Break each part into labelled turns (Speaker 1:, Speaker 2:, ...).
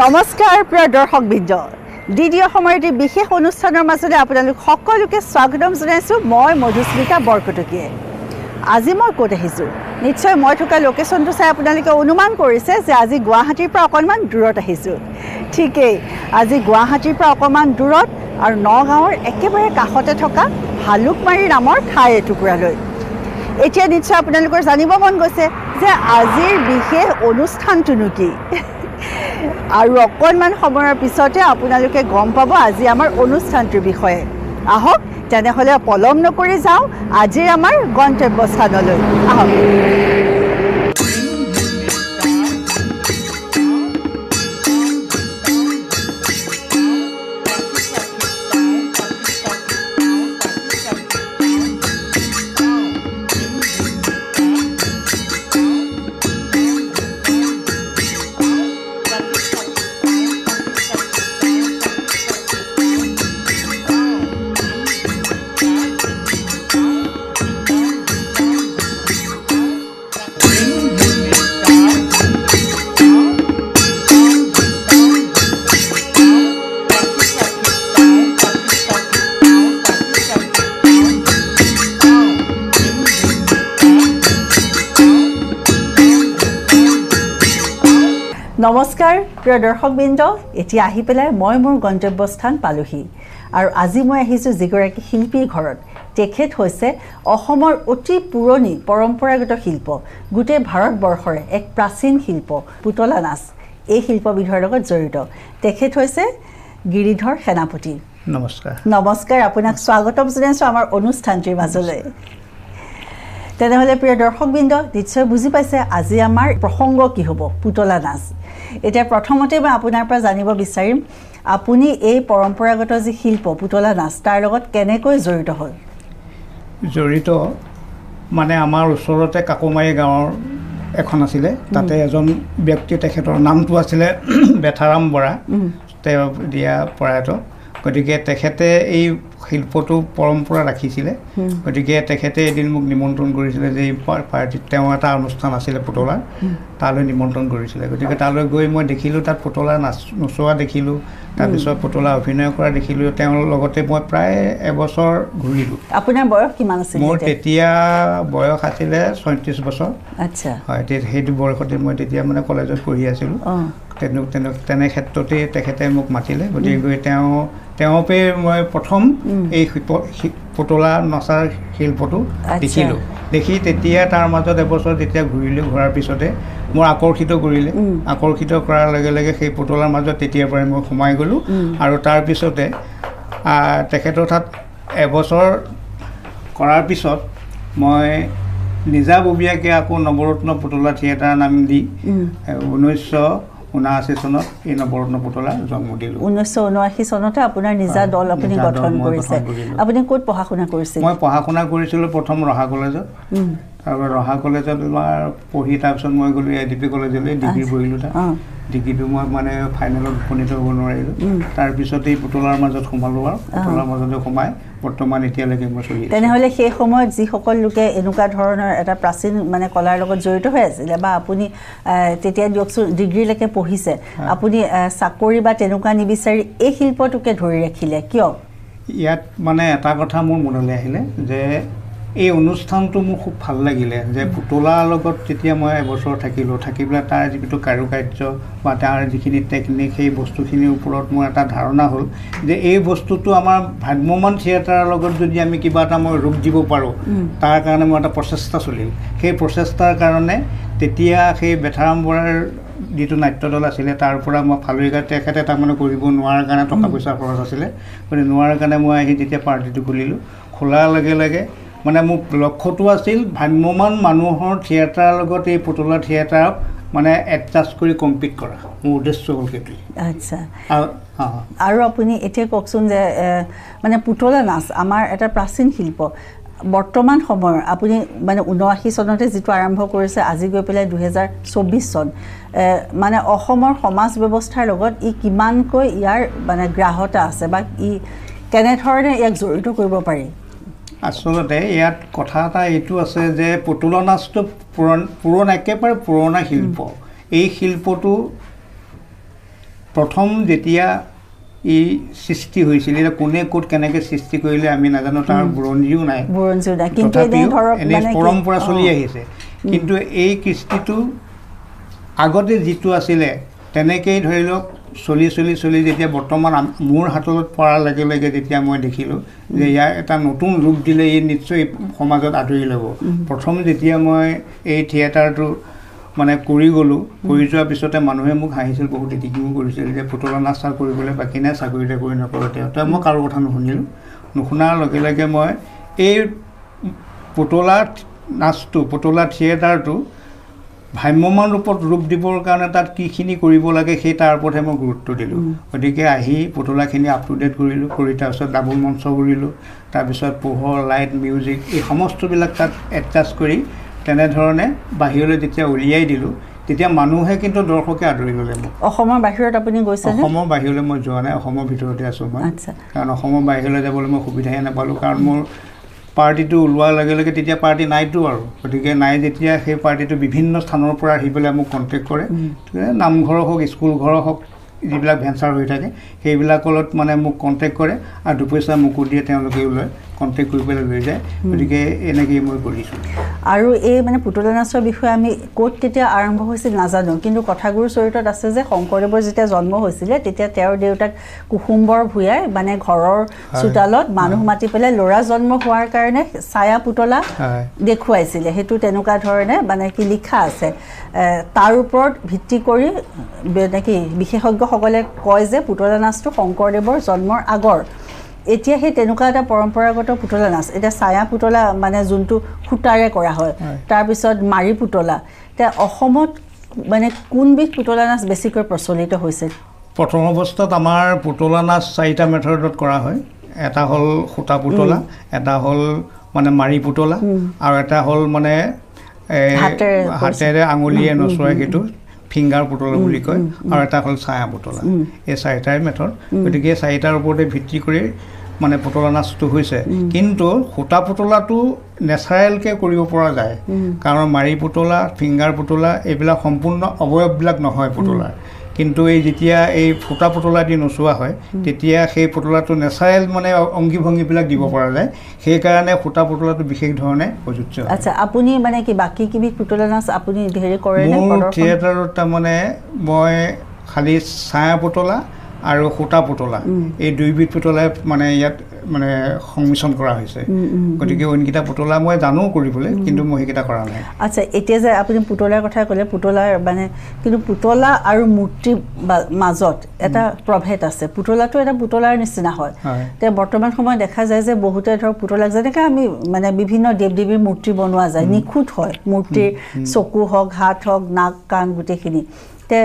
Speaker 1: নমস্কাৰ প্ৰিয় দৰ্শকবৃন্দ দ্বিতীয় সময়ৰ বিশেষ অনুষ্ঠানৰ মাজতে আপোনালোক সকলোকে স্বাগতম জনাইছোঁ মই মধুস্মিতা বৰকটকীয়ে আজি মই ক'ত আহিছোঁ নিশ্চয় মই থকা লোকেশ্যনটো চাই আপোনালোকে অনুমান কৰিছে যে আজি গুৱাহাটীৰ পৰা অকণমান দূৰত আহিছোঁ ঠিকেই আজি গুৱাহাটীৰ পৰা অকণমান দূৰত আৰু নগাঁৱৰ একেবাৰে কাষতে থকা ভালুকমাৰী নামৰ ঠাই এটুকুৰালৈ এতিয়া নিশ্চয় আপোনালোকৰ জানিব মন গৈছে যে আজিৰ বিশেষ অনুষ্ঠানটোনো কি আৰু অকণমান সময়ৰ পিছতে আপোনালোকে গম পাব আজি আমাৰ অনুষ্ঠানটোৰ বিষয়ে আহক তেনেহ'লে পলম নকৰি যাওঁ আজিৰ আমাৰ গন্তব্যস্থানলৈ আহক নমস্কাৰ প্ৰিয় দৰ্শকবৃন্দ এতিয়া আহি পেলাই মই মোৰ গন্তব্যস্থান পালোহি আৰু আজি মই আহিছোঁ যিগৰাকী শিল্পীৰ ঘৰত তেখেত হৈছে অসমৰ অতি পুৰণি পৰম্পৰাগত শিল্প গোটেই ভাৰতবৰ্ষৰে এক প্ৰাচীন শিল্প পুতলা নাচ এই শিল্পবিধৰ লগত জড়িত তেখেত হৈছে গিৰিধৰ সেনাপতি নমস্কাৰ আপোনাক স্বাগতম জনাইছোঁ আমাৰ অনুষ্ঠানটিৰ মাজলৈ তেনেহ'লে প্ৰিয় দৰ্শকবৃন্দ নিশ্চয় বুজি পাইছে আজি আমাৰ প্ৰসংগ কি হ'ব পুতলা নাচ এতিয়া প্ৰথমতে মই আপোনাৰ পৰা জানিব বিচাৰিম আপুনি এই পৰম্পৰাগত যি শিল্প পুতলা নাচ তাৰ লগত কেনেকৈ জড়িত হ'ল
Speaker 2: জড়িত মানে আমাৰ ওচৰতে কাকমাৰী গাঁৱৰ এখন আছিলে তাতে এজন ব্যক্তি তেখেতৰ নামটো আছিলে বেথাৰাম বৰা তেওঁ দিয়া প্ৰয়াত গতিকে তেখেতে এই শিল্পটো পৰম্পৰা ৰাখিছিলে গতিকে তেখেতে এদিন মোক নিমন্ত্ৰণ কৰিছিলে যে এই পাৰ্টিত তেওঁ এটা অনুষ্ঠান আছিলে পুতলাৰ তালৈ নিমন্ত্ৰণ কৰিছিলে গতিকে তালৈ গৈ মই দেখিলোঁ তাত পুতলা নচোৱা দেখিলোঁ তাৰপিছত পুতলা অভিনয় কৰা দেখিলোঁ তেওঁৰ লগতে মই প্ৰায় এবছৰ ঘূৰিলোঁ
Speaker 1: আপোনাৰ বয়স কিমান আছিল
Speaker 2: মোৰ তেতিয়া বয়স আছিলে 36 বছৰ
Speaker 1: আচ্ছা
Speaker 2: হয় সেইটো বয়সতে মই তেতিয়া মানে কলেজত পঢ়ি আছিলোঁ তেনে ক্ষেত্ৰতে তেখেতে মোক মাতিলে গতিকে গৈ তেওঁপে মই প্ৰথম এই পুতলা নচাৰ শিল্পটো দেখিলোঁ দেখি তেতিয়া তাৰ মাজত এবছৰ যেতিয়া ঘূৰিলোঁ ঘূৰাৰ পিছতে মোৰ আকৰ্ষিত কৰিলে আকৰ্ষিত কৰাৰ লগে লগে সেই পুতলাৰ মাজত তেতিয়াৰ পৰাই মই সোমাই গ'লোঁ আৰু তাৰপিছতে তেখেতৰ তাত এবছৰ কৰাৰ পিছত মই নিজাববীয়াকৈ আকৌ নৱৰত্ন পুতলা থিয়েটাৰ নাম দি 1979 চনত এই নৱৰত্ন পুতলা জন্ম দিলোঁ
Speaker 1: 1979 চনতে আপোনাৰ নিজা দল আপুনি গঠন কৰিছে আপুনি ক'ত পঢ়া শুনা কৰিছিল
Speaker 2: মই পঢ়া শুনা কৰিছিলোঁ প্ৰথম ৰহা কলেজত আৰু ৰহা কলেজত পঢ়ি তাৰপিছত মই গ'লোঁ ADP কলেজলৈ ডিগ্ৰী পঢ়িলোঁ তাত ডিগ্ৰীটো মই মানে ফাইনেলত উপনীত হ'ব নোৱাৰিলোঁ তাৰপিছত এই পুতলাৰ মাজত সোমালোঁ আৰু পুতলাৰ মাজতে সোমাই বৰ্তমান এতিয়ালৈকে মই চলি আছোঁ
Speaker 1: তেনেহ'লে সেই সময়ত যিসকল লোকে এনেকুৱা ধৰণৰ এটা প্ৰাচীন মানে কলাৰ লগত জড়িত হৈ আছিলে বা আপুনি তেতিয়া দিয়কচোন ডিগ্ৰীলৈকে পঢ়িছে আপুনি চাকৰি বা তেনেকুৱা নিবিচাৰি এই শিল্পটোকে ধৰি ৰাখিলে কিয়
Speaker 2: ইয়াত মানে এটা কথা মোৰ মনলৈ আহিলে যে এই অনুষ্ঠানটো মোৰ খুব ভাল লাগিলে যে পুতলাৰ লগত যেতিয়া মই এবছৰ থাকিলোঁ থাকি পেলাই তাৰ যিটো কাৰুকাৰ্য বা তাৰ যিখিনি টেকনিক সেই বস্তুখিনিৰ ওপৰত মোৰ এটা ধাৰণা হ'ল যে এই বস্তুটো আমাৰ ভ্ৰাম্যমান থিয়েটাৰৰ লগত যদি আমি কিবা এটা মই ৰূপ দিব পাৰোঁ তাৰ কাৰণে মোৰ এটা প্ৰচেষ্টা চলিল সেই প্ৰচেষ্টাৰ কাৰণে তেতিয়া সেই বেথাৰাম বৰাৰ যিটো নাট্যদল আছিলে তাৰ পৰা মই ফালৰিঘাট তেখেতে তাৰমানে কৰিব নোৱাৰাৰ কাৰণে টকা পইচা খৰচ আছিলে গতিকে নোৱাৰাৰ কাৰণে মই আহি যেতিয়া পাৰ্টিটো খুলিলোঁ খোলাৰ লগে লগে মানে মোৰ লক্ষ্যটো আছিল ভ্ৰাম্যমান মানুহৰ থিয়েটাৰৰ লগত এই পুতলা থিয়েটাৰক মানে এডজাষ্ট কৰি কম্পিট কৰা মোৰ উদ্দেশ্য হ'ল সেইটো
Speaker 1: আচ্ছা আৰু আপুনি এতিয়া কওকচোন যে মানে পুতলা নাচ আমাৰ এটা প্ৰাচীন শিল্প বৰ্তমান সময়ৰ আপুনি মানে 79 চনতে যিটো আৰম্ভ কৰিছে আজি গৈ পেলাই 2024 চন মানে অসমৰ সমাজ ব্যৱস্থাৰ লগত ই কিমানকৈ ইয়াৰ মানে গ্ৰাহতা আছে বা ই কেনেধৰণে ইয়াক জড়িত কৰিব পাৰি
Speaker 2: আসলতে ইয়াত কথা এটা এইটো আছে যে পুতলা নাচটো পুৰণা একেবাৰে পুৰণা শিল্প এই শিল্পটো প্ৰথম যেতিয়া এই সৃষ্টি হৈছিল এতিয়া কোনে ক'ত কেনেকৈ সৃষ্টি কৰিলে আমি নাজানো তাৰ বুৰঞ্জীও নাই কিন্তু এনে পৰম্পৰা চলি আহিছে কিন্তু এই কৃষ্টিটো আগতে যিটো আছিলে তেনেকেই ধৰি লওক চলি যেতিয়া বৰ্তমান মোৰ হাতত পৰাৰ লগে লগে যেতিয়া মই দেখিলোঁ যে ইয়াৰ এটা নতুন ৰূপ দিলে ই নিশ্চয় সমাজত আদৰি ল'ব প্ৰথম যেতিয়া মই এই থিয়েটাৰটো মানে কৰি গ'লোঁ কৰি যোৱাৰ পিছতে মানুহে মোক হাঁহিছিল বহুত এটিকিও কৰিছিল যে পুতলা নাচ কৰিবলৈ বাকী নাই চাকৰি কৰি নকৰোঁ তেওঁ মই কাৰো কথা নুশুনিলোঁ নুশুনাৰ লগে লগে মই এই পুতলা নাচটো পুতলা থিয়েটাৰটো ভ্ৰাম্যমান ৰূপত ৰূপ দিবৰ কাৰণে তাত কিখিনি কৰিব লাগে সেই তাৰ ওপৰতহে মই গুৰুত্ব দিলোঁ গতিকে আহি পুতলাখিনি আপ টু ডেট কৰিলোঁ কৰি তাৰপিছত ডাবল মঞ্চ কৰিলোঁ তাৰপিছত পোহৰ লাইট মিউজিক এই সমস্তবিলাক তাত এডজাষ্ট কৰি তেনেধৰণে বাহিৰলৈ যেতিয়া উলিয়াই দিলোঁ তেতিয়া মানুহে কিন্তু দৰ্শকে আদৰি ল'লে মোক
Speaker 1: অসমৰ বাহিৰত আপুনি গৈছে
Speaker 2: অসমৰ বাহিৰলৈ মই যোৱা নাই অসমৰ ভিতৰতে আছোঁ মই কাৰণ অসমৰ বাহিৰলৈ যাবলৈ মই সুবিধাই নাপালোঁ কাৰণ মোৰ পাৰ্টিটো ওলোৱাৰ লগে লগে তেতিয়া পাৰ্টি নাইতো আৰু গতিকে নাই যেতিয়া সেই পাৰ্টিটো বিভিন্ন স্থানৰ পৰা আহি পেলাই মোক কণ্টেক্ট কৰে নামঘৰ হওক স্কুল ঘৰ হওক যিবিলাক ভেঞ্চাৰ হৈ থাকে সেইবিলাকত মানে মোক কণ্টেক্ট কৰে আৰু দুপইচা মোকো দিয়ে তেওঁলোকে ওলাই কণ্টেক্ট কৰি পেলাই লৈ যায় গতিকে এনেকৈয়ে মই কৰিছোঁ
Speaker 1: আৰু এই মানে পুতলা নাচৰ বিষয়ে আমি ক'ত কেতিয়া আৰম্ভ হৈছিল নাজানো কিন্তু কথাগুৰু চৰিত্ৰত আছে যে শংকৰদেৱৰ যেতিয়া জন্ম হৈছিলে তেতিয়া তেওঁৰ দেউতাক কুসুম্বৰ ভূঞাই মানে ঘৰৰ চোতালত মানুহ মাতি পেলাই ল'ৰা জন্ম হোৱাৰ কাৰণে ছায়া পুতলা দেখুৱাইছিলে সেইটো তেনেকুৱা ধৰণে মানে কি লিখা আছে তাৰ ওপৰত ভিত্তি কৰি কি বিশেষজ্ঞসকলে কয় যে পুতলা নাচটো শংকৰদেৱৰ জন্মৰ আগৰ এতিয়া সেই তেনেকুৱা এটা পৰম্পৰাগত পুতলা নাচ এতিয়া ছায়া পুতলা মানে যোনটো সূতাৰে কৰা হয় তাৰপিছত মাৰি পুতলা এতিয়া অসমত মানে কোনবিধ পুতলা নাচ বেছিকৈ প্ৰচলিত হৈছে
Speaker 2: প্ৰথম অৱস্থাত আমাৰ পুতলা নাচ 4টা মেথডত কৰা হয় এটা হ'ল সূতা পুতলা এটা হ'ল মানে মাৰি পুতলা আৰু এটা হ'ল মানে হাতেৰে আঙুলিয়ে নচুৱাই সেইটো ফিংগাৰ পুতলা বুলি কয় আৰু এটা হ'ল ছায়া পুতলা এই 4টাই মেথড গতিকে 4টাৰ ওপৰতে ভিত্তি কৰি মানে পুতলা নাচটো হৈছে কিন্তু সূতা পুতলাটো নেচাৰেলকৈ কৰিব পৰা যায় কাৰণ মাৰি পুতলা ফিংগাৰ পুতলা এইবিলাক সম্পূৰ্ণ অৱয়ৱবিলাক নহয় পুতলাৰ কিন্তু এই যেতিয়া এই সূতা পুতলা দি নচোৱা হয় তেতিয়া সেই পুতলাটো নেচাৰেল মানে অংগী ভংগীবিলাক দিব পৰা যায় সেইকাৰণে সূতা পুতলাটো বিশেষ ধৰণে প্ৰযোজ্য
Speaker 1: আচ্ছা আপুনি মানে কি বাকী কিবিধ পুতলা নাচ আপুনি হেৰি কৰে নে
Speaker 2: মোৰ থিয়েটাৰত তাৰমানে মই খালি ছায়া পুতলা আৰু সূতা পুতলা এই দুইবিধ পুতলাই মানে ইয়াত মানে সংমিশ্ৰণ কৰা হৈছে গতিকে অইনকেইটা পুতলা মই জানো কৰিবলৈ কিন্তু মই সেইকেইটা কৰা নাই
Speaker 1: আচ্ছা এতিয়া যে আপুনি পুতলাৰ কথা ক'লে পুতলাৰ মানে কিন্তু পুতলা আৰু মূৰ্তিৰ মাজত এটা প্ৰভেদ আছে পুতলাটো এটা পুতলাৰ নিচিনা হয় এতিয়া বৰ্তমান সময়ত দেখা যায় যে বহুতে ধৰক পুতলাক যেনেকৈ আমি মানে বিভিন্ন দেৱ দেৱীৰ মূৰ্তি বনোৱা যায় নিখুঁত হয় মূৰ্তিৰ চকু হওক হাত হওক নাক কাণ গোটেইখিনি তে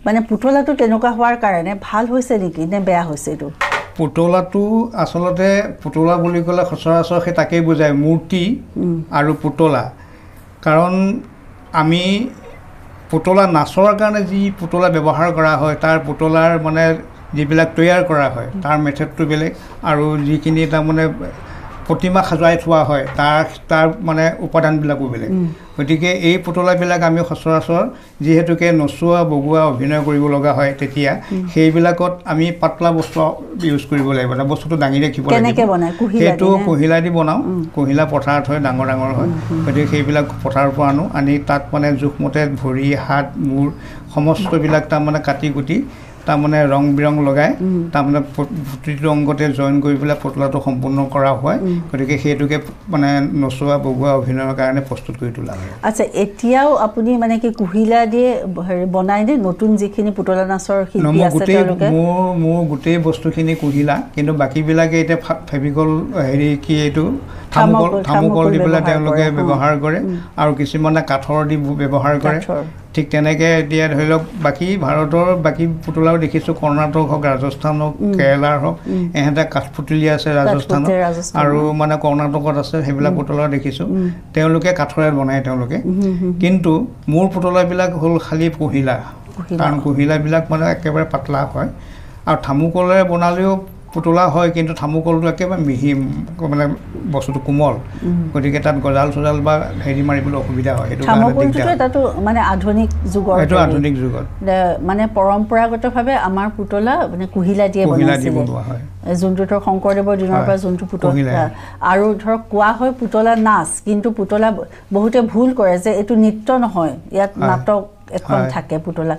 Speaker 1: মানে পুতলাটো তেনেকুৱা হোৱাৰ কাৰণে ভাল হৈছে নেকি নে বেয়া হৈছে এইটো
Speaker 2: পুতলাটো আচলতে পুতলা বুলি ক'লে সচৰাচৰ সেই তাকেই বুজায় মূৰ্তি আৰু পুতলা কাৰণ আমি পুতলা নাচৰ কাৰণে যি পুতলা ব্যৱহাৰ কৰা হয় তাৰ পুতলাৰ মানে যিবিলাক তৈয়াৰ কৰা হয় তাৰ মেথডটো বেলেগ আৰু যিখিনি তাৰমানে প্ৰতিমা সজাই থোৱা হয় তাৰ মানে উপাদানবিলাকো বেলেগ গতিকে এই পুতলাবিলাক আমি সচৰাচৰ যিহেতুকে নচোৱা বগোৱা অভিনয় কৰিব লগা হয় তেতিয়া সেইবিলাকত আমি পাতলা বস্তু ইউজ কৰিব লাগিব বস্তুটো দাঙি ৰাখিব লাগিব সেইটো কহিলা দি বনাওঁ কহিলা পথাৰত হয় ডাঙৰ ডাঙৰ হয় গতিকে সেইবিলাক পথাৰৰ পৰা আনি তাত মানে জোখমতে ভৰি হাত মূৰ সমস্তবিলাক তাৰমানে কাটি কুটি তাৰমানে ৰং বিৰং লগাই তাৰমানে প্ৰতিটো অংগতে জইন কৰি পেলাই পুতলাটো সম্পূৰ্ণ কৰা হয় গতিকে সেইটোকে মানে নচোৱা বগোৱা অভিনয়ৰ কাৰণে প্ৰস্তুত কৰি তোলা হয়
Speaker 1: আচ্ছা এতিয়াও আপুনি মানে কি কুহিলা দিয়ে বনাই নে নতুন যিখিনি পুতলা নাচৰ শিল্পী আছে তেওঁলোকে
Speaker 2: মোৰ গোটেই বস্তুখিনি কুহিলা কিন্তু বাকীবিলাকে এতিয়া ফেভিকল হেৰি কি এইটো থাৰ্মোকল দি পেলাই তেওঁলোকে ব্যৱহাৰ কৰে আৰু কিছুমানে কাঠৰ দি ব্যৱহাৰ কৰে ঠিক তেনেকৈ এতিয়া ধৰি লওক বাকী ভাৰতৰ বাকী পুতলাও দেখিছোঁ কৰ্ণাটক হওক ৰাজস্থান হওক কেৰেলাৰ হওক এহেঁতে কাঠপুতলি আছে ৰাজস্থানত আৰু মানে কৰ্ণাটকত আছে সেইবিলাক পুতলাও দেখিছোঁ তেওঁলোকে কাঠৰে বনায় তেওঁলোকে কিন্তু মোৰ পুতলাবিলাক হ'ল খালী কহিলা কাৰণ কহিলাবিলাক মানে একেবাৰে পাতলা হয় আৰু থাৰ্মোকলেৰে বনালেও পুতলা হয় কিন্তু থাৰ্মোকলটো একেবাৰে মিহি মানে বস্তুটো কোমল গতিকে তাত গজাল চজাল বা হেৰি মাৰিবলৈ অসুবিধা হয় সেইটো
Speaker 1: এটাতো মানে আধুনিক যুগৰ
Speaker 2: এইটো আধুনিক যুগত
Speaker 1: মানে পৰম্পৰাগতভাৱে আমাৰ পুতলা মানে কুহিলা দিয়ে
Speaker 2: বনোৱা হয়
Speaker 1: যোনটো ধৰক শংকৰদেৱৰ দিনৰ পৰা যোনটো পুতলা আৰু ধৰক কোৱা হয় পুতলা নাচ কিন্তু পুতলা বহুতে ভুল কৰে যে এইটো নৃত্য নহয় ইয়াত নাটক এখন থাকে পুতলা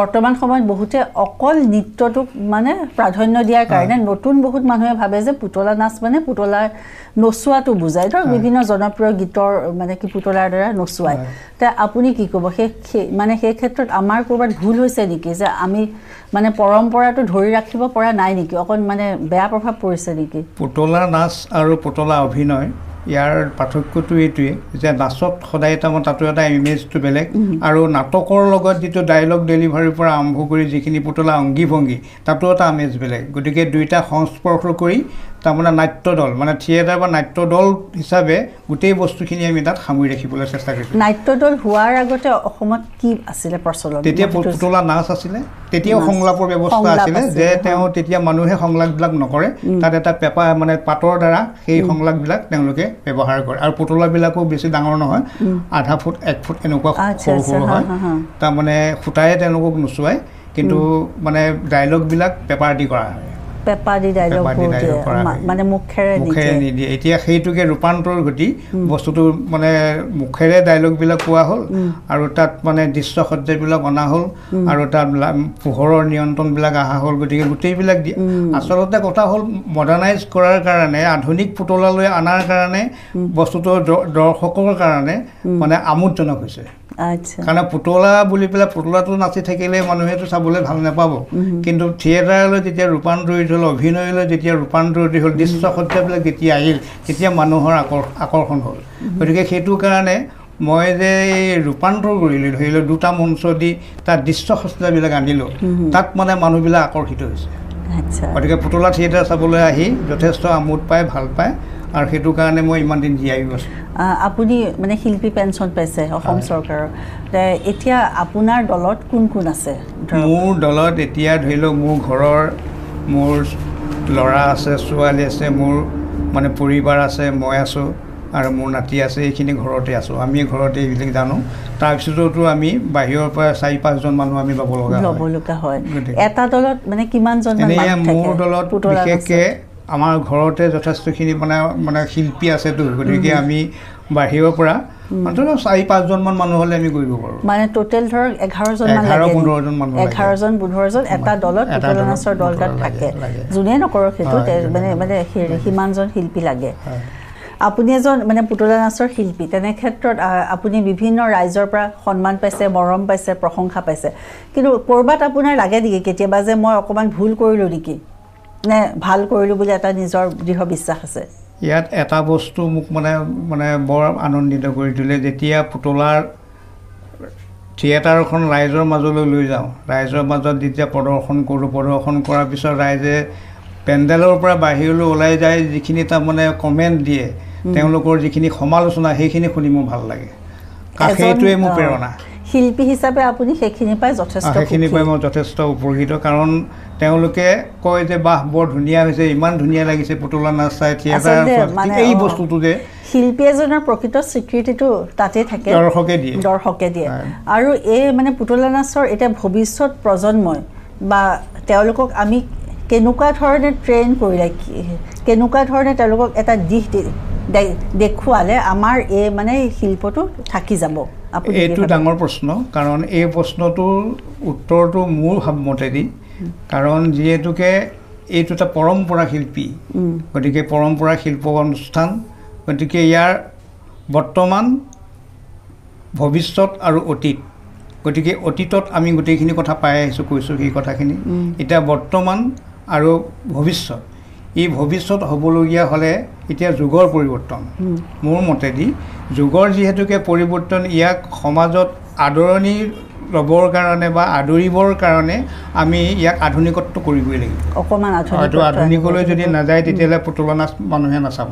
Speaker 1: বৰ্তমান সময়ত বহুতে অকল নৃত্যটোক মানে প্ৰাধান্য দিয়াৰ কাৰণে নতুন বহুত মানুহে ভাবে যে পুতলা নাচ মানে পুতলাৰ নচুৱাটো বুজায় ধৰক বিভিন্ন জনপ্ৰিয় গীতৰ মানে কি পুতলাৰ দ্বাৰা নচুৱায় তে আপুনি কি ক'ব মানে সেই ক্ষেত্ৰত আমাৰ ক'ৰবাত ভুল হৈছে নেকি যে আমি মানে পৰম্পৰাটো ধৰি ৰাখিব পৰা নাই নেকি অকণ মানে বেয়া প্ৰভাৱ পৰিছে নেকি
Speaker 2: পুতলা নাচ আৰু পুতলা অভিনয় ইয়াৰ পাৰ্থক্যটো এইটোৱে যে নাচত সদায় তাতো এটা ইমেজটো বেলেগ আৰু নাটকৰ লগত যিটো ডায়লগ ডেলিভাৰীৰ পৰা আৰম্ভ কৰি যিখিনি পুতলা অংগী ভংগী তাতো এটা ইমেজ বেলেগ গতিকে দুইটা সংস্পৰ্শ কৰি তাৰমানে নাট্য দল মানে থিয়েটাৰ বা নাট্য দল হিচাপে গোটেই বস্তুখিনি আমি তাত সামৰি ৰাখিবলৈ চেষ্টা কৰিছোঁ
Speaker 1: নাট্য দল হোৱাৰ আগতে অসমত কি আছিলে প্ৰচলন
Speaker 2: তেতিয়া পুতলা নাচ আছিলে তেতিয়াও সংলাপৰ ব্যৱস্থা আছিলে যে তেওঁ তেতিয়া মানুহে সংলাপবিলাক নকৰে তাত এটা পেপাৰ মানে পাতৰ দ্বাৰা সেই সংলাপবিলাক তেওঁলোকে ব্যৱহাৰ কৰে আৰু পুতলাবিলাকো বেছি ডাঙৰ নহয় আধা ফুট 1 ফুট এনেকুৱা সৰু সৰু হয় তাৰমানে সূতাৰে তেওঁলোকক নচুৱায় কিন্তু মানে ডায়লগবিলাক পেপাৰ দি কৰা হয়
Speaker 1: পেপাৰি ডায়লগ মানে মুখেৰে
Speaker 2: নিদিয়ে এতিয়া সেইটোকে ৰূপান্তৰ ঘটি বস্তুটো মানে মুখেৰে ডায়লগবিলাক কোৱা হ'ল আৰু তাত মানে দৃশ্যসজ্জাবিলাক অনা হ'ল আৰু তাত পোহৰৰ নিয়ন্ত্ৰণবিলাক অহা হ'ল গতিকে গোটেইবিলাক আচলতে কথা হ'ল মডাৰ্ণাইজ কৰাৰ কাৰণে আধুনিক পুতলালৈ অনাৰ কাৰণে বস্তুটো দৰ্শকৰ কাৰণে মানে আমোদজনক হৈছে কাৰণ পুতলা বুলি পেলাই পুতলাটো নাচি থাকিলে মানুহেতো চাবলৈ ভাল নাপাব কিন্তু থিয়েটাৰলৈ যেতিয়া ৰূপান্তৰিত হ'ল অভিনয়লৈ যেতিয়া ৰূপান্তৰিত হ'ল দৃশ্যসজ্জাবিলাক যেতিয়া আহিল তেতিয়া মানুহৰ আকৰ্ষণ হ'ল গতিকে সেইটো কাৰণে মই যে ৰূপান্তৰ কৰিলোঁ ধৰি লওক দুটা মঞ্চ দি তাত দৃশ্যসজ্জাবিলাক আনিলোঁ তাত মানে মানুহবিলাক আকৰ্ষিত হৈছে গতিকে পুতলা থিয়েটাৰ চাবলৈ আহি যথেষ্ট আমোদ পায় ভাল পায় আৰু সেইটো কাৰণে মই ইমান দিন জীয়াই আছোঁ
Speaker 1: আপুনি মানে শিল্পী পেঞ্চন পাইছে অসম চৰকাৰৰ এতিয়া আপোনাৰ দলত কোন কোন আছে
Speaker 2: মোৰ দলত এতিয়া ধৰি লওক মোৰ ঘৰৰ মোৰ ল'ৰা আছে ছোৱালী আছে মোৰ মানে পৰিবাৰ আছে মই আছোঁ আৰু মোৰ নাতি আছে এইখিনি ঘৰতে আছোঁ আমি ঘৰতে এইবিলাক জানো তাৰপিছতো আমি বাহিৰৰ পৰা 4-5জন মানুহ আমি ল'ব লগা হয়
Speaker 1: এটা দলত মানে কিমানজন
Speaker 2: মোৰ দলত বিশেষকৈ আমাৰ ঘৰতে যথেষ্টখিনি মানে শিল্পী আছেতো গতিকে আমি বাহিৰৰ পৰা মাত্ৰ 4-5জনমান মানুহ হ'লে আমি কৰিব পাৰোঁ
Speaker 1: মানে টোটেল ধৰক 11জন
Speaker 2: 15জন মানুহ
Speaker 1: 11জন এটা দলত পুতলা নাচৰ দল তাত থাকে যোনে নকৰক সেইটো মানে সিমানজন শিল্পী লাগে আপুনি এজন মানে পুতলা নাচৰ শিল্পী তেনে ক্ষেত্ৰত আপুনি বিভিন্ন ৰাইজৰ পৰা সন্মান পাইছে মৰম পাইছে প্ৰশংসা পাইছে কিন্তু ক'ৰবাত আপোনাৰ লাগে নেকি কেতিয়াবা যে মই অকণমান ভুল কৰিলোঁ নেকি নে ভাল কৰিলোঁ বুলি এটা নিজৰ দৃঢ় বিশ্বাস আছে
Speaker 2: ইয়াত এটা বস্তু মোক মানে বৰ আনন্দিত কৰি দিলে যেতিয়া পুতলাৰ থিয়েটাৰখন ৰাইজৰ মাজলৈ লৈ যাওঁ ৰাইজৰ মাজত যেতিয়া প্ৰদৰ্শন কৰোঁ প্ৰদৰ্শন কৰাৰ পিছত ৰাইজে পেণ্ডেলৰ পৰা বাহিৰলৈ ওলাই যায় যিখিনি তাৰমানে কমেণ্ট দিয়ে তেওঁলোকৰ যিখিনি সমালোচনা সেইখিনি শুনি মোৰ ভাল লাগে সেইটোৱে মোৰ প্ৰেৰণা
Speaker 1: শিল্পী হিচাপে আপুনি সেইখিনি পাই
Speaker 2: মই যথেষ্ট উপকৃত কাৰণ তেওঁলোকে কয় যে বাহ বৰ ধুনীয়া হৈছে ইমান ধুনীয়া লাগিছে পুতলা নাচ চাই থিয়েটাৰ এই বস্তুটো যে
Speaker 1: শিল্পী এজনৰ প্ৰকৃত স্বীকৃতিটো তাতে থাকে দৰ্শকে দিয়ে আৰু এই মানে পুতলা নাচৰ এতিয়া ভৱিষ্যত প্ৰজন্মই বা তেওঁলোকক আমি কেনেকুৱা ধৰণে ট্ৰেইন কৰিলে কেনেকুৱা ধৰণে তেওঁলোকক এটা দিশ দেখুৱালে আমাৰ এই মানে শিল্পটো থাকি যাব
Speaker 2: এইটো ডাঙৰ প্ৰশ্ন কাৰণ এই প্ৰশ্নটোৰ উত্তৰটো মোৰ ভাৱমতেদি কাৰণ যিহেতুকে এইটো এটা পৰম্পৰা শিল্পী গতিকে পৰম্পৰা শিল্প অনুষ্ঠান গতিকে ইয়াৰ বৰ্তমান ভৱিষ্যত আৰু অতীত গতিকে অতীতত আমি গোটেইখিনি কথা পাই আহিছোঁ কৈছোঁ সেই কথাখিনি এতিয়া বৰ্তমান আৰু ভৱিষ্যত এই ভৱিষ্যত হ'বলগীয়া হ'লে এতিয়া যুগৰ পৰিৱৰ্তন মোৰ মতেদি যুগৰ যিহেতুকে পৰিৱৰ্তন ইয়াক সমাজত আদৰণি ল'বৰ কাৰণে বা আদৰিবৰ কাৰণে আমি ইয়াক আধুনিকত্ব কৰিবই লাগিব
Speaker 1: অকণমান
Speaker 2: হয়তো আধুনিকলৈ যদি নাযায় তেতিয়াহ'লে পুতলা নাচ মানুহে নাচাব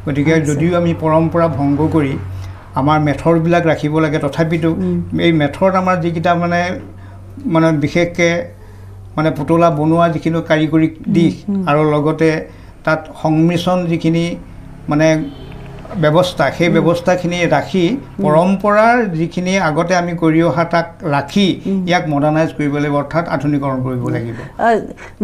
Speaker 2: গতিকে যদিও আমি পৰম্পৰা ভংগ কৰি আমাৰ মেথডবিলাক ৰাখিব লাগে তথাপিতো এই মেথড আমাৰ যিকেইটা মানে বিশেষকৈ মানে পুতলা বনোৱা যিখিনি কাৰিকৰী দিশ আৰু লগতে তাত সংমিশ্ৰণ যিখিনি মানে ব্যৱস্থা সেই ব্যৱস্থাখিনি ৰাখি পৰম্পৰাৰ যিখিনি আগতে আমি কৰি অহা তাক ৰাখি ইয়াক মডাৰ্নাইজ কৰিব লাগিব অৰ্থাৎ আধুনিকৰণ কৰিব লাগিব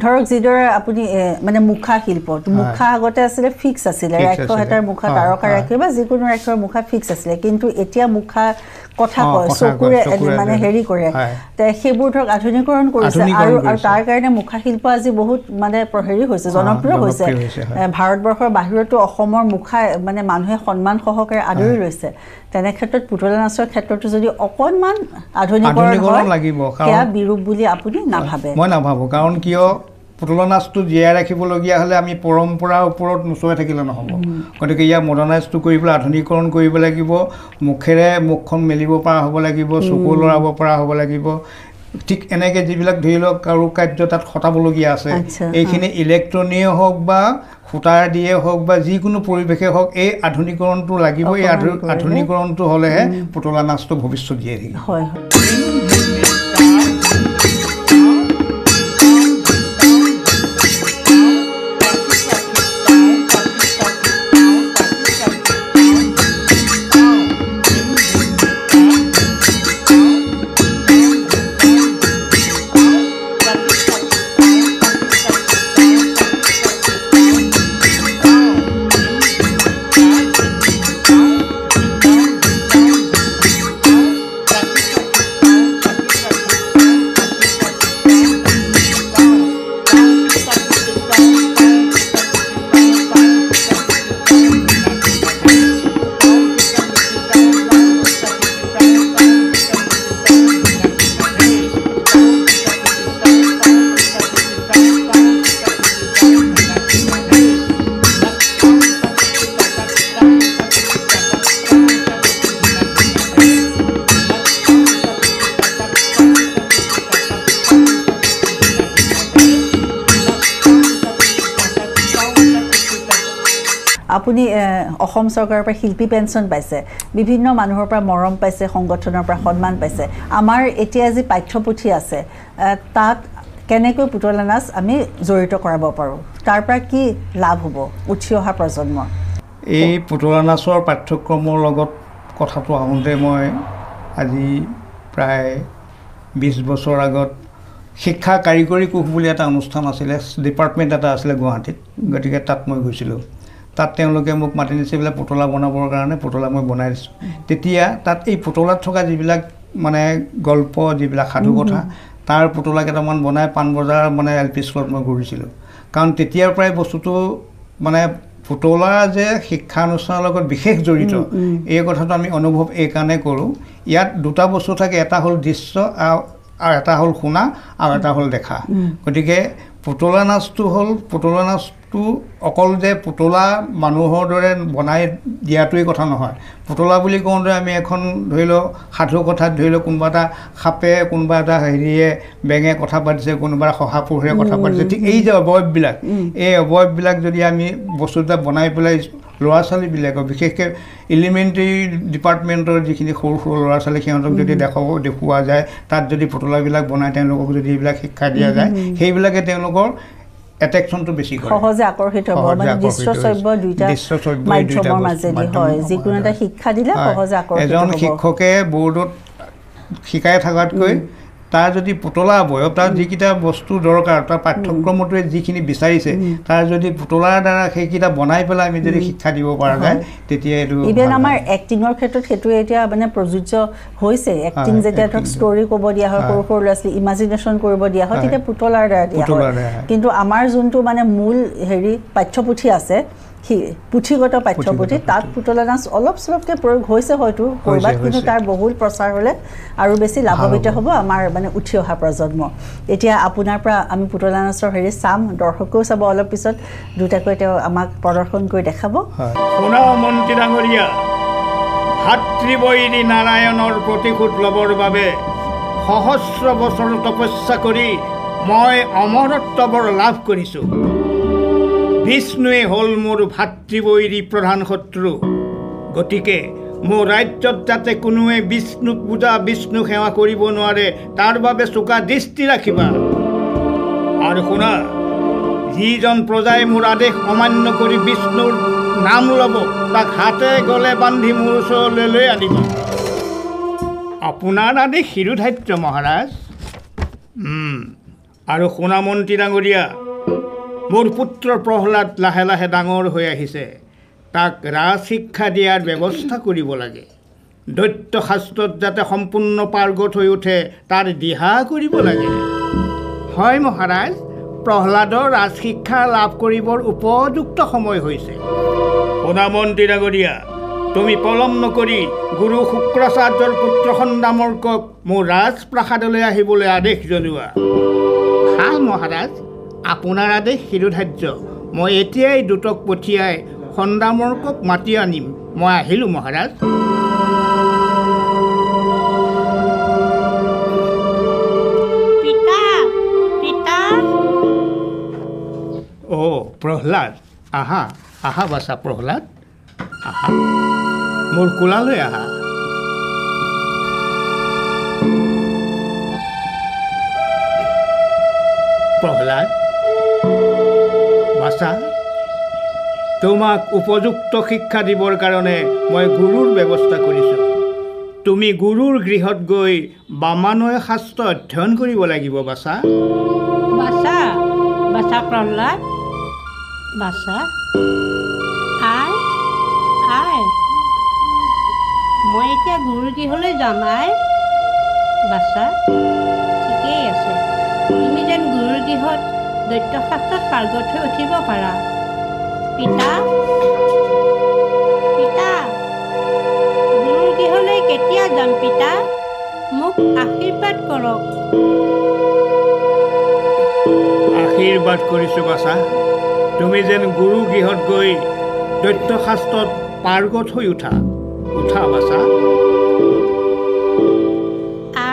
Speaker 1: ধৰক যিদৰে আপুনি মানে মুখা শিল্প মুখা আগতে আছিলে ফিক্স আছিলে ৰাক্ষ হেতাৰ মুখা তাৰকা ৰাখি বা যিকোনো ৰাক্ষৰ মুখা ফিক্স আছিলে কিন্তু এতিয়া মুখা কথা কয় চকুৰে মানে হেৰি কৰে সেইবোৰ ধৰক আধুনিকৰণ কৰিছে আৰু তাৰ কাৰণে মুখা শিল্প আজি বহুত মানে হেৰি হৈছে জনপ্ৰিয় হৈছে ভাৰতবৰ্ষৰ বাহিৰতো অসমৰ মুখা মানে মানুহে সন্মান সহকাৰে আদৰি লৈছে তেনে ক্ষেত্ৰত পুতলা নাচৰ ক্ষেত্ৰতো যদি অকণমান আধুনিকৰণ লাগিব সেয়া বিৰূপ বুলি আপুনি নাভাবে
Speaker 2: মই নাভাবোঁ কাৰণ কিয় পুতলা নাচটো জীয়াই ৰাখিবলগীয়া হ'লে আমি পৰম্পৰাৰ ওপৰত নোচোৱাই থাকিলে নহ'ব গতিকে ইয়াক মডাৰ্নাইজটো কৰিবলৈ আধুনিকৰণ কৰিব লাগিব মুখেৰে মুখখন মেলিব পৰা হ'ব লাগিব চকু লৰাব পৰা হ'ব লাগিব ঠিক এনেকৈ যিবিলাক ধৰি লওক কাৰুকাৰ্য তাত খটাবলগীয়া আছে এইখিনি ইলেক্ট্ৰনিয়ে হওক বা সূতাৰ দিয়ে হওক বা যিকোনো পৰিৱেশে হওক এই আধুনিকৰণটো লাগিব এই আধুনিকৰণটো হ'লেহে পুতলা নাচটো ভৱিষ্যত জীয়াই থাকিব
Speaker 1: হয় আপুনি অসম চৰকাৰৰ পৰা শিল্পী পেঞ্চন পাইছে বিভিন্ন মানুহৰ পৰা মৰম পাইছে সংগঠনৰ পৰা সন্মান পাইছে আমাৰ এতিয়া যি পাঠ্যপুথি আছে তাত কেনেকৈ পুতলা নাচ আমি জড়িত কৰাব পাৰোঁ তাৰ পৰা কি লাভ হ'ব উঠি অহা প্ৰজন্মৰ
Speaker 2: এই পুতলা নাচৰ পাঠ্যক্ৰমৰ লগত কথাটো আহোঁতে মই আজি প্ৰায় 20 বছৰ আগত শিক্ষা কাৰিকৰী কোষ বুলি এটা অনুষ্ঠান আছিলে ডিপাৰ্টমেণ্ট এটা আছিলে গুৱাহাটীত গতিকে তাত মই গৈছিলোঁ তাত তেওঁলোকে মোক মাতি নিছে বোলে পুতলা বনাবৰ কাৰণে পুতলা মই বনাই দিছোঁ তেতিয়া তাত এই পুতলাত থকা যিবিলাক মানে গল্প যিবিলাক সাধু কথা তাৰ পুতলা কেইটামান বনাই পাণবজাৰ মানে LP স্কুলত মই ঘূৰিছিলোঁ কাৰণ তেতিয়াৰ পৰাই বস্তুটো মানে পুতলা যে শিক্ষানুষ্ঠানৰ লগত বিশেষ জড়িত এই কথাটো আমি অনুভৱ এই কাৰণে কৰোঁ ইয়াত দুটা বস্তু থাকে এটা হ'ল দৃশ্য আৰু এটা হ'ল শুনা আৰু এটা হ'ল দেখা গতিকে পুতলা নাচটো হ'ল পুতলা নাচটো অকল যে পুতলা মানুহৰ দৰে বনাই দিয়াটোৱেই কথা নহয় পুতলা বুলি কওঁতে আমি এখন ধৰি লওক সাধু কথাত ধৰি লওক কোনোবা এটা সাপে কোনোবা এটা হেৰিয়ে বেঙে কথা পাতিছে কোনোবা শহাপহুৱে কথা পাতিছে ঠিক এই যে অৱয়ৱবিলাক যদি আমি বস্তু এটা বনাই পেলাই ল'ৰা ছোৱালীবিলাকক বিশেষকৈ এলিমেণ্টাৰী ডিপাৰ্টমেণ্টৰ যিখিনি সৰু সৰু ল'ৰা ছোৱালী সিহঁতক যদি দেখুওৱা যায় তাত যদি পুতলাবিলাক বনাই তেওঁলোকক যদি এইবিলাক শিক্ষা দিয়া যায় সেইবিলাকে তেওঁলোকৰ এট্ৰেকশ্যনটো বেছি কৰে
Speaker 1: সহজে আকৰ্ষিত হ'ব মানে দৃশ্য শ্ৰব্য দুইটা মাধ্যমৰ মাজেদি হয় যিকোনো এটা শিক্ষা দিলে সহজে আকৰ্ষিত হ'ব
Speaker 2: এজন শিক্ষকে বৰ্ডত শিকাই থকাতকৈ তাৰ যদি পুতলা অৱয়ব তাৰ যিকেইটা বস্তু দৰকাৰ তাৰ পাঠ্যক্ৰমটোৱে যিখিনি বিচাৰিছে তাৰ যদি পুতলাৰ দ্বাৰা সেইকেইটা বনাই পেলাই আমি যদি শিক্ষা দিব পৰা যায় তেতিয়া এইটো
Speaker 1: ইভেন আমাৰ এক্টিঙৰ ক্ষেত্ৰত সেইটো এতিয়া মানে প্ৰযোজ্য হৈছে এক্টিং যেতিয়া ধৰক ষ্টৰী ক'ব দিয়া হয় সৰু সৰু ল'ৰা ছোৱালী ইমাজিনেশ্যন কৰিব দিয়া হয় তেতিয়া পুতলাৰ দ্বাৰা দিয়া হয় কিন্তু আমাৰ যোনটো মানে মূল হেৰি পাঠ্যপুথি আছে পুথিগত পাঠ্যপুথি তাত পুতলা নাচ অলপ চলপকৈ প্ৰয়োগ হৈছে হয়তো ক'ৰবাত কিন্তু তাৰ বহুল প্ৰচাৰ হ'লে আৰু বেছি লাভান্বিত হ'ব আমাৰ মানে উঠি অহা প্ৰজন্ম এতিয়া আপোনাৰ পৰা আমি পুতলা নাচৰ হেৰি চাম দৰ্শকেও চাব অলপ পিছত দুটাকৈ তেওঁ আমাক প্ৰদৰ্শন কৰি দেখাব
Speaker 2: শুনা মন্ত্ৰী ডাঙৰীয়া ভাতৃবৈৰী নাৰায়ণৰ প্ৰতিশোধ ল'বৰ বাবে সহস্ৰ বছৰ তপস্যা কৰি মই অমৰত্ব বৰ লাভ কৰিছোঁ বিষ্ণুৱে হ'ল মোৰ ভাতৃবৈৰী প্ৰধান শত্ৰু গতিকে মোৰ ৰাজ্যত যাতে কোনোৱে বিষ্ণুক পূজা বিষ্ণু সেৱা কৰিব নোৱাৰে তাৰ বাবে চোকা দৃষ্টি ৰাখিবা আৰু শুনা, যিজন প্ৰজাই মোৰ আদেশ অমান্য কৰি বিষ্ণুৰ নাম ল'ব তাক হাতে গলে বান্ধি মোৰ ওচৰলৈ লৈ আনিব। আপোনাৰ আদেশ শিৰোধাৰ্য মহাৰাজ। আৰু শুনা মন্ত্ৰী ডাঙৰীয়া, মোৰ পুত্ৰ প্ৰহ্লাদ লাহে লাহে ডাঙৰ হৈ আহিছে। তাক ৰাজ শিক্ষা দিয়াৰ ব্যৱস্থা কৰিব লাগে। দৈত্য শাস্ত্ৰত যাতে সম্পূৰ্ণ পাৰ্গত হৈ উঠে তাৰ দিহা কৰিব লাগে। হয় মহাৰাজ, প্ৰহ্লাদৰ ৰাজ শিক্ষা লাভ কৰিবৰ উপযুক্ত সময় হৈছে। শুনা মন্ত্ৰী ডাঙৰীয়া, তুমি পলম নকৰি গুৰু শুক্ৰাচাৰ্যৰ পুত্ৰ সন্দামৰ্কক মোৰ ৰাজপ্ৰাসাদলৈ আহিবলৈ আদেশ জনোৱা। ভাল মহাৰাজ, আপোনাৰ আদেশ শিৰোধাৰ্য। মই এতিয়াই দুটক পঠিয়াই সন্দামৰ্কক মাতি আনিম। মই আহিলোঁ মহাৰাজ। প্ৰহ্লাদ, আহা আহা বাছা প্ৰহ্লাদ, আহা মোৰ কোলালৈ আহা। প্ৰহ্লাদ বাছা, তোমাক উপযুক্ত শিক্ষা দিবৰ কাৰণে মই গুৰুৰ ব্যৱস্থা কৰিছোঁ। তুমি গুৰুৰ গৃহত গৈ বামানয় শাস্ত্ৰ অধ্যয়ন কৰিব লাগিব বাছা।
Speaker 3: বাছা বাছা প্ৰহ্লাদ, বাছা আই আই, মই এতিয়া গুৰুৰ গৃহলৈ যাম। আই বাছা, ঠিকেই আছে। তুমি যেন গুৰুৰ গৃহত দৈত্য শাস্ত্ৰত পাৰ্গত হৈ উঠিব পাৰা। পিতা পিতা, গুৰুৰ গৃহলৈ কেতিয়া যাম পিতা? মোক আশীৰ্বাদ কৰক।
Speaker 2: আশীৰ্বাদ কৰিছোঁ বাছা। তুমি যেন গুৰু গৃহত গৈ দৈত্য শাস্ত্ৰত পাৰ্গত হৈ উঠা। উঠা বাছা।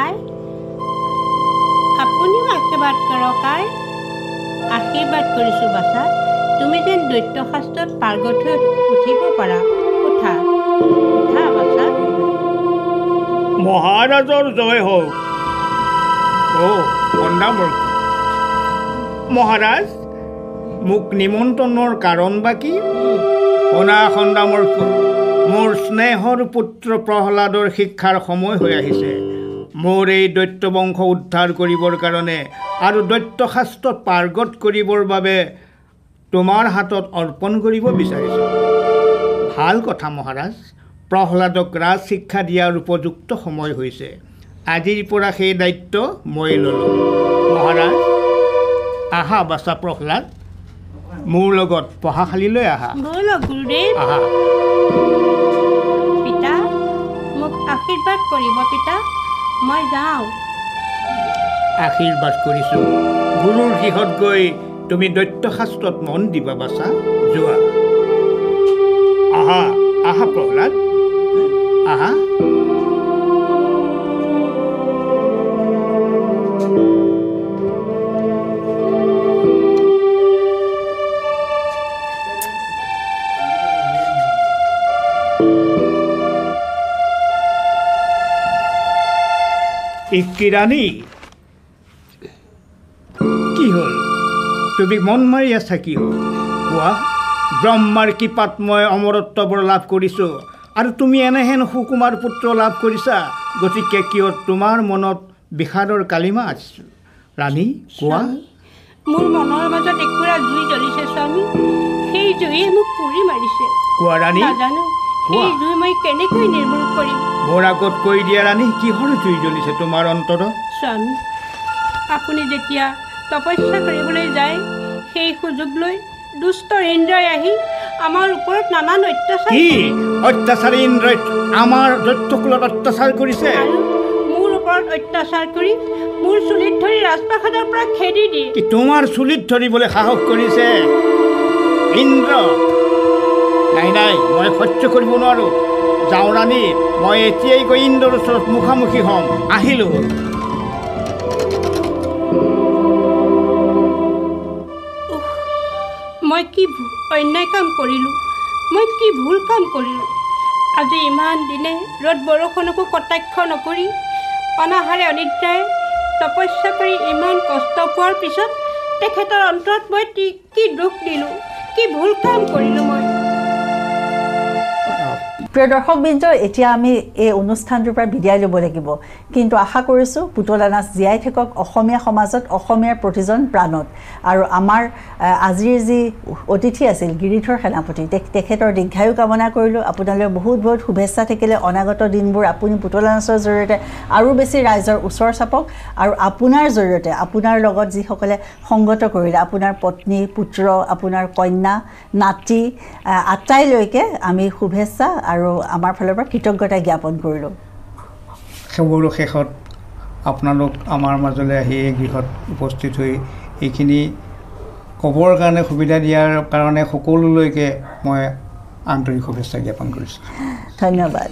Speaker 3: আই, আপুনিও আশীৰ্বাদ কৰক। আই, আশীৰ্বাদ কৰিছোঁ বাছা। তুমি যেন দৈত্য শাস্ত্ৰত পাৰ্গত হৈ উঠিব পাৰা। উঠা উঠা বাছা।
Speaker 2: মহাৰাজৰ জয় হওক। সন্দামৰ্ক মহাৰাজ, মোক নিমন্ত্ৰণৰ কাৰণ বা কি? শুনা সন্দামৰ্ক, মোৰ স্নেহৰ পুত্ৰ প্ৰহ্লাদৰ শিক্ষাৰ সময় হৈ আহিছে। মোৰ এই দৈত্য বংশ উদ্ধাৰ কৰিবৰ কাৰণে আৰু দৈত্য শাস্ত্ৰত পাৰ্গত কৰিবৰ বাবে তোমাৰ হাতত অৰ্পণ কৰিব বিচাৰিছোঁ। ভাল কথা মহাৰাজ, প্ৰহ্লাদক ৰাজ শিক্ষা দিয়াৰ উপযুক্ত সময় হৈছে। আজিৰ পৰা সেই দায়িত্ব মই ল'লোঁ। মহাৰাজ আহা বাছা প্ৰহ্লাদ, মোৰ লগত পঢ়াশালীলৈ আহা।
Speaker 3: ব'লক গুৰুদেৱ।
Speaker 2: আহা।
Speaker 3: পিতা, মোক আশীৰ্বাদ কৰিব পিতা। মই যাওঁ।
Speaker 2: আশীৰ্বাদ কৰিছোঁ। গুৰুৰ গৃহত গৈ তুমি দৈত্য শাস্ত্ৰত মন দিবা বাছা। যোৱা। আহা আহা প্ৰহ্লাদ, আহা। ইকিৰাণী, কি হ'ল? তুমি মন মাৰি আছা কি হ'ল? কোৱা। ব্ৰহ্মাৰ কৃপাত মই অমৰত্ব বৰ লাভ কৰিছোঁ আৰু তুমি এনেহেন সুকুমাৰ পুত্ৰ লাভ কৰিছা। গতিকে কিয় তোমাৰ মনত বিষাদৰ কালিমা আছে? ৰাণী কোৱা।
Speaker 3: মোৰ মনৰ মাজত একুৰা জুই জ্বলিছে স্বামী। সেই জুয়ে মোক পুৰি মাৰিছে।
Speaker 2: কোৱা ৰাণী।
Speaker 3: নাজানো সেই জুই মই কেনেকৈ নিৰ্মূল কৰিম।
Speaker 2: মোৰ আগত কৈ দিয়া ৰাণী, কিহৰ জুই জ্বলিছে তোমাৰ অন্তৰত?
Speaker 3: স্বামী, আপুনি যেতিয়া তপস্যা কৰিবলৈ যায় সেই সুযোগ লৈ দুষ্ট ইন্দ্ৰই আহি আমাৰ ওপৰত নানান অত্যাচাৰ।
Speaker 2: কি অত্যাচাৰী ইন্দ্ৰই আমাৰ দৈত্যকুলত অত্যাচাৰ কৰিছে?
Speaker 3: আৰু মোৰ ওপৰত অত্যাচাৰ কৰি মোৰ চুলিত ধৰি ৰাজপ্ৰাসাদৰ পৰা খেদি দিয়ে।
Speaker 2: কি তোমাৰ চুলিত ধৰিবলৈ সাহস কৰিছে ইন্দ্ৰ? নাই নাই, মই সহ্য কৰিব নোৱাৰোঁ। যাওঁ ৰাণী, মই এতিয়াই গৈ ইন্দ্ৰৰ ওচৰত মুখামুখি হ'ম। আহিলোঁ।
Speaker 3: মই কি অন্যায় কাম কৰিলোঁ? মই কি ভুল কাম কৰিলোঁ? আজি ইমান দিনে ৰ'দ বৰষুণকো কটাক্ষ নকৰি অনাহাৰে অনিদ্ৰাৰে তপস্যা কৰি ইমান কষ্ট পোৱাৰ পিছত তেখেতৰ অন্তৰত মই কি দুখ দিলোঁ, কি ভুল কাম কৰিলোঁ মই।
Speaker 1: প্ৰিয় দৰ্শকবৃন্দ, এতিয়া আমি এই অনুষ্ঠানটোৰ পৰা বিদায় ল'ব লাগিব, কিন্তু আশা কৰিছোঁ পুতলা নাচ জীয়াই থাকক অসমীয়া সমাজত, অসমীয়াৰ প্ৰতিজন প্ৰাণত। আৰু আমাৰ আজিৰ যি অতিথি আছিল গিৰিধৰ সেনাপতি, তেখেতৰ দীৰ্ঘায়ু কামনা কৰিলোঁ। আপোনালৈ বহুত বহুত শুভেচ্ছা থাকিলে। অনাগত দিনবোৰ আপুনি পুতলা নাচৰ জৰিয়তে আৰু বেছি ৰাইজৰ ওচৰ চাপক, আৰু আপোনাৰ জৰিয়তে আপোনাৰ লগত যিসকলে সংগত কৰিলে, আপোনাৰ পত্নী, পুত্ৰ, আপোনাৰ কন্যা, নাতি আটাইলৈকে আমি শুভেচ্ছা আৰু আমাৰ ফালৰ পৰা কৃতজ্ঞতা জ্ঞাপন কৰিলোঁ।
Speaker 2: সেইবোৰো শেষত আপোনালোক আমাৰ মাজলৈ আহি এই গৃহত উপস্থিত হৈ এইখিনি ক'বৰ কাৰণে সুবিধা দিয়াৰ কাৰণে সকলোলৈকে মই আন্তৰিক শুভেচ্ছা জ্ঞাপন কৰিছোঁ।
Speaker 1: ধন্যবাদ।